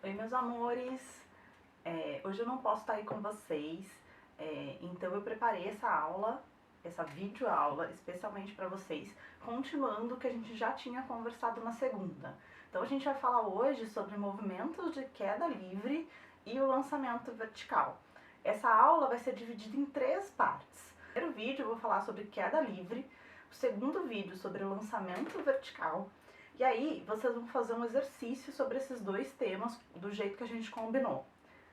Oi, meus amores! Hoje eu não posso estar aí com vocês, então eu preparei essa aula, essa videoaula, especialmente para vocês, continuando o que a gente já tinha conversado na segunda. Então a gente vai falar hoje sobre movimentos de queda livre e o lançamento vertical. Essa aula vai ser dividida em 3 partes. No primeiro vídeo eu vou falar sobre queda livre, o segundo vídeo sobre lançamento vertical. E aí, vocês vão fazer um exercício sobre esses 2 temas do jeito que a gente combinou.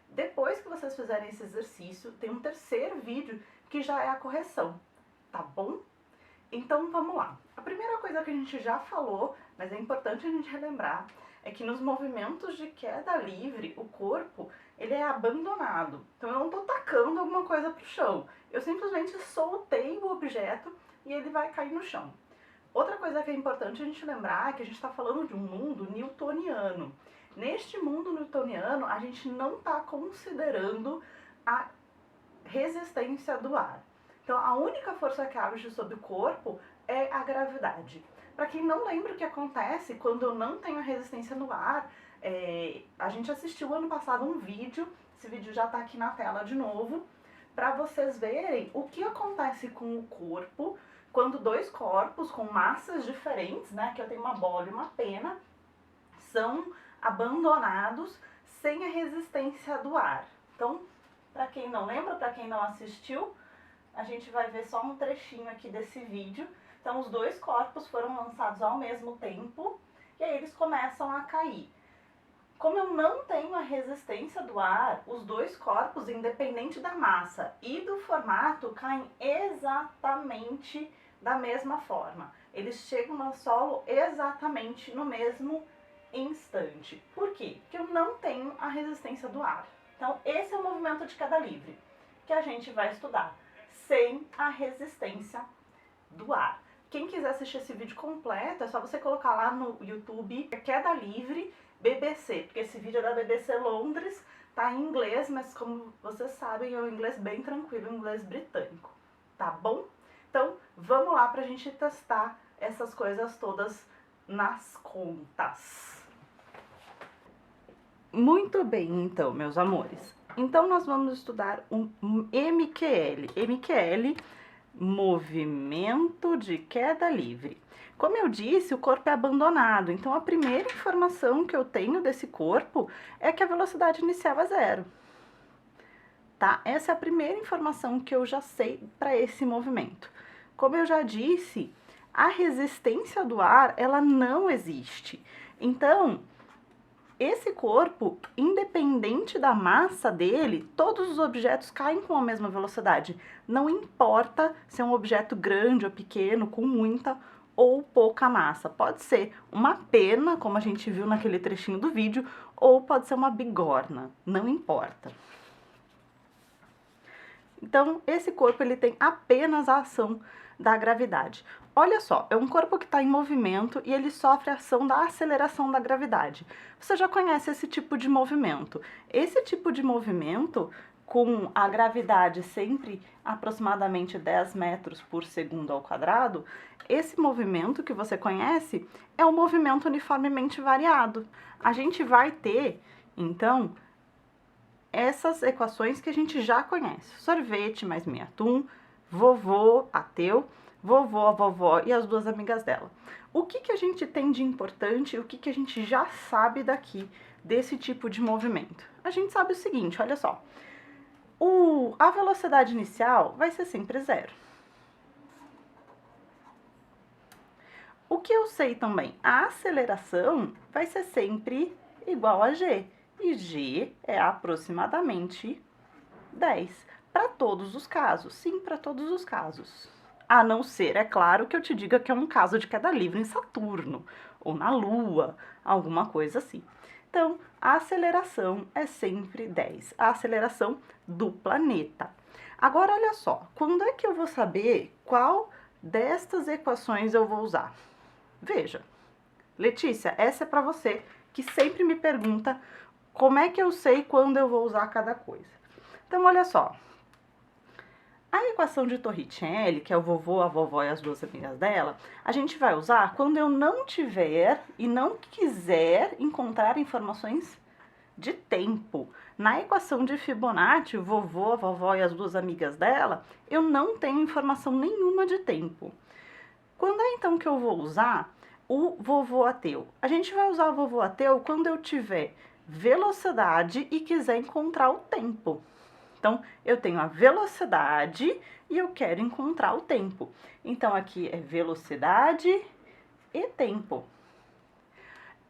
Depois que vocês fizerem esse exercício, tem um terceiro vídeo que já é a correção, tá bom? Então vamos lá. A primeira coisa que a gente já falou, mas é importante a gente relembrar, é que nos movimentos de queda livre, o corpo ele é abandonado. Então eu não estou tacando alguma coisa para o chão, eu simplesmente soltei o objeto e ele vai cair no chão. Outra coisa que é importante a gente lembrar é que a gente está falando de um mundo newtoniano. Neste mundo newtoniano, a gente não está considerando a resistência do ar. Então, a única força que age sobre o corpo é a gravidade. Para quem não lembra o que acontece quando eu não tenho a resistência no ar, a gente assistiu ano passado um vídeo, esse vídeo já está aqui na tela de novo, para vocês verem o que acontece com o corpo quando 2 corpos com massas diferentes, né, que eu tenho uma bola e uma pena, são abandonados sem a resistência do ar. Então, para quem não lembra, para quem não assistiu, a gente vai ver só um trechinho aqui desse vídeo. Então, os 2 corpos foram lançados ao mesmo tempo e aí eles começam a cair. Como eu não tenho a resistência do ar, os 2 corpos, independente da massa e do formato, caem exatamente da mesma forma. Eles chegam no solo exatamente no mesmo instante. Por quê? Porque eu não tenho a resistência do ar. Então, esse é o movimento de queda livre que a gente vai estudar, sem a resistência do ar. Quem quiser assistir esse vídeo completo, é só você colocar lá no YouTube Queda Livre BBC, porque esse vídeo é da BBC Londres, tá em inglês, mas como vocês sabem, é um inglês bem tranquilo, um inglês britânico, tá bom? Então, vamos lá pra gente testar essas coisas todas nas contas. Muito bem, então, meus amores. Então, nós vamos estudar um MQL. MQL, movimento de queda livre. Como eu disse, o corpo é abandonado. Então, a primeira informação que eu tenho desse corpo é que a velocidade inicial é 0. Tá? Essa é a primeira informação que eu já sei para esse movimento. Como eu já disse, a resistência do ar, ela não existe. Então, esse corpo, independente da massa dele, todos os objetos caem com a mesma velocidade. Não importa se é um objeto grande ou pequeno, com muita ou pouca massa. Pode ser uma pena, como a gente viu naquele trechinho do vídeo, ou pode ser uma bigorna, não importa. Então, esse corpo ele tem apenas a ação da gravidade. Olha só, é um corpo que está em movimento e ele sofre a ação da aceleração da gravidade. Você já conhece esse tipo de movimento. Esse tipo de movimento, com a gravidade sempre aproximadamente 10 metros por segundo ao quadrado, esse movimento que você conhece é um movimento uniformemente variado. A gente vai ter, então, essas equações que a gente já conhece. Sorvete mais meio atum, vovô, ateu, vovó, a vovó e as 2 amigas dela. O que a gente tem de importante e o que a gente já sabe daqui desse tipo de movimento? A gente sabe o seguinte, olha só. A velocidade inicial vai ser sempre 0. O que eu sei também? A aceleração vai ser sempre igual a g. E g é aproximadamente 10. Para todos os casos. Sim, para todos os casos. A não ser, é claro, que eu te diga que é um caso de queda livre em Saturno, ou na Lua, alguma coisa assim. Então, a aceleração é sempre 10. A aceleração do planeta. Agora, olha só, quando é que eu vou saber qual destas equações eu vou usar? Veja, Letícia, essa é para você, que sempre me pergunta como é que eu sei quando eu vou usar cada coisa. Então, olha só. A equação de Torricelli, que é o vovô, a vovó e as 2 amigas dela, a gente vai usar quando eu não tiver e não quiser encontrar informações de tempo. Na equação de Fibonacci, o vovô, a vovó e as duas amigas dela, eu não tenho informação nenhuma de tempo. Quando é então que eu vou usar o vovô ateu? A gente vai usar o vovô ateu quando eu tiver velocidade e quiser encontrar o tempo. Então, eu tenho a velocidade e eu quero encontrar o tempo. Então, aqui é velocidade e tempo.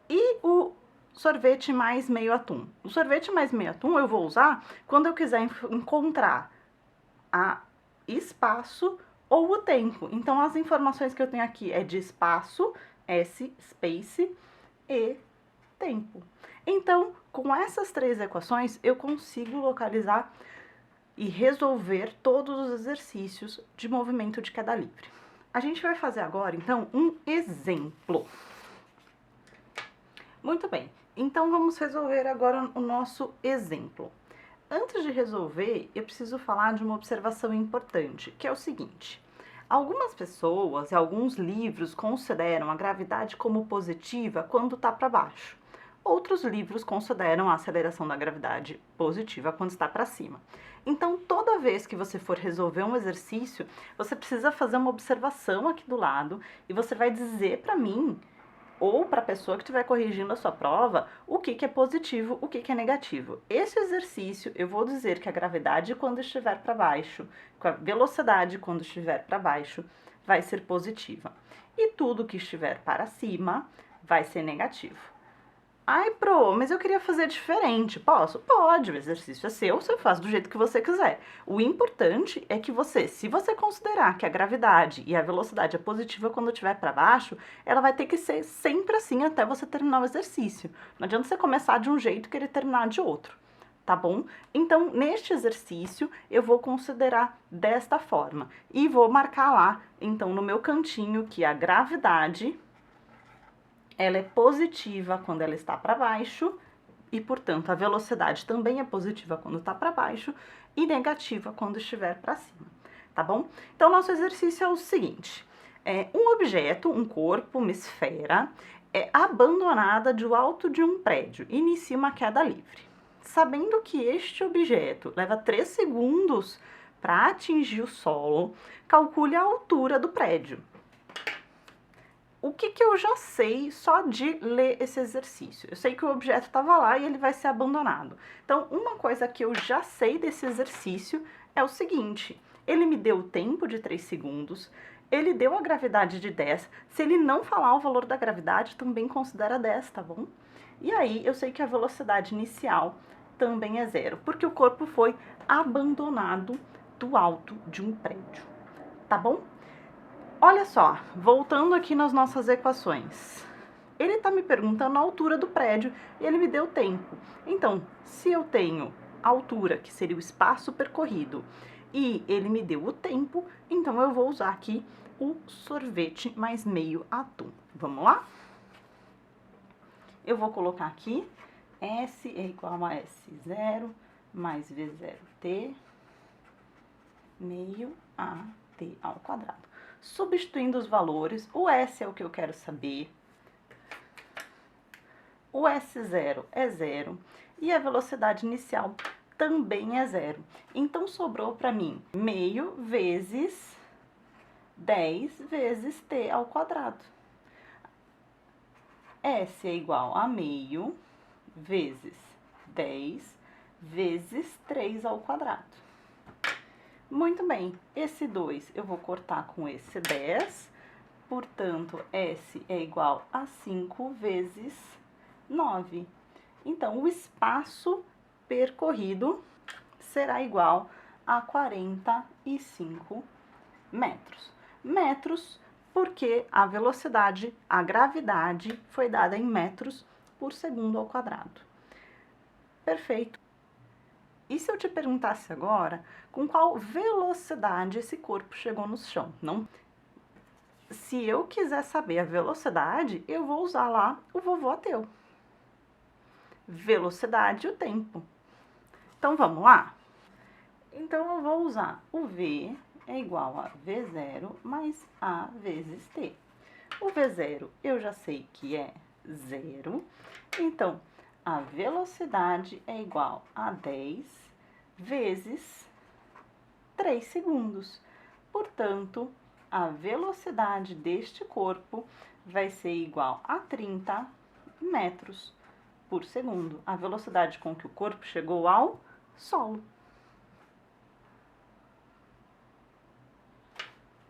E o sorvete mais meio atum? O sorvete mais meio atum eu vou usar quando eu quiser encontrar a espaço ou o tempo. Então, as informações que eu tenho aqui é de espaço, S, space, e tempo. Então, com essas três equações, eu consigo localizar e resolver todos os exercícios de movimento de queda livre. A gente vai fazer agora, então, um exemplo. Muito bem, então vamos resolver agora o nosso exemplo. Antes de resolver, eu preciso falar de uma observação importante, que é o seguinte. Algumas pessoas e alguns livros consideram a gravidade como positiva quando está para baixo. Outros livros consideram a aceleração da gravidade positiva quando está para cima. Então, toda vez que você for resolver um exercício, você precisa fazer uma observação aqui do lado e você vai dizer para mim ou para a pessoa que estiver corrigindo a sua prova, o que é positivo, o que é negativo. Esse exercício, eu vou dizer que a gravidade quando estiver para baixo, com a velocidade quando estiver para baixo, vai ser positiva. E tudo que estiver para cima vai ser negativo. Ai, Pro, mas eu queria fazer diferente. Posso? Pode, o exercício é seu, você faz do jeito que você quiser. O importante é que você, se você considerar que a gravidade e a velocidade é positiva quando estiver para baixo, ela vai ter que ser sempre assim até você terminar o exercício. Não adianta você começar de um jeito e querer terminar de outro, tá bom? Então, neste exercício, eu vou considerar desta forma. E vou marcar lá, então, no meu cantinho, que a gravidade ela é positiva quando ela está para baixo e, portanto, a velocidade também é positiva quando está para baixo e negativa quando estiver para cima, tá bom? Então, nosso exercício é o seguinte: um objeto, um corpo, uma esfera, é abandonada do alto de um prédio, inicia uma queda livre. Sabendo que este objeto leva 3 segundos para atingir o solo, calcule a altura do prédio. O que eu já sei só de ler esse exercício? Eu sei que o objeto estava lá e ele vai ser abandonado. Então, uma coisa que eu já sei desse exercício é o seguinte: ele me deu o tempo de 3 segundos, ele deu a gravidade de 10. Se ele não falar o valor da gravidade, também considera 10, tá bom? E aí, eu sei que a velocidade inicial também é 0, porque o corpo foi abandonado do alto de um prédio, tá bom? Olha só, voltando aqui nas nossas equações. Ele está me perguntando a altura do prédio e ele me deu tempo. Então, se eu tenho a altura, que seria o espaço percorrido, e ele me deu o tempo, então eu vou usar aqui o sorvete mais meio atum. Vamos lá? Eu vou colocar aqui S é igual a S0 mais V0t meio AT ao quadrado. Substituindo os valores, o S é o que eu quero saber, o S0 é 0 e a velocidade inicial também é 0. Então, sobrou para mim meio vezes 10 vezes t ao quadrado. S é igual a meio vezes 10 vezes 3 ao quadrado. Muito bem, esse 2 eu vou cortar com esse 10, portanto, S é igual a 5 vezes 9. Então, o espaço percorrido será igual a 45 metros. Metros porque a velocidade, a gravidade, foi dada em metros por segundo ao quadrado. Perfeito. E se eu te perguntasse agora com qual velocidade esse corpo chegou no chão? Não. Se eu quiser saber a velocidade, eu vou usar lá o vovô ateu. Velocidade e o tempo. Então, vamos lá? Então, eu vou usar o V é igual a V0 mais A vezes T. O V0 eu já sei que é 0. Então, a velocidade é igual a 10 vezes 3 segundos. Portanto, a velocidade deste corpo vai ser igual a 30 metros por segundo, a velocidade com que o corpo chegou ao solo.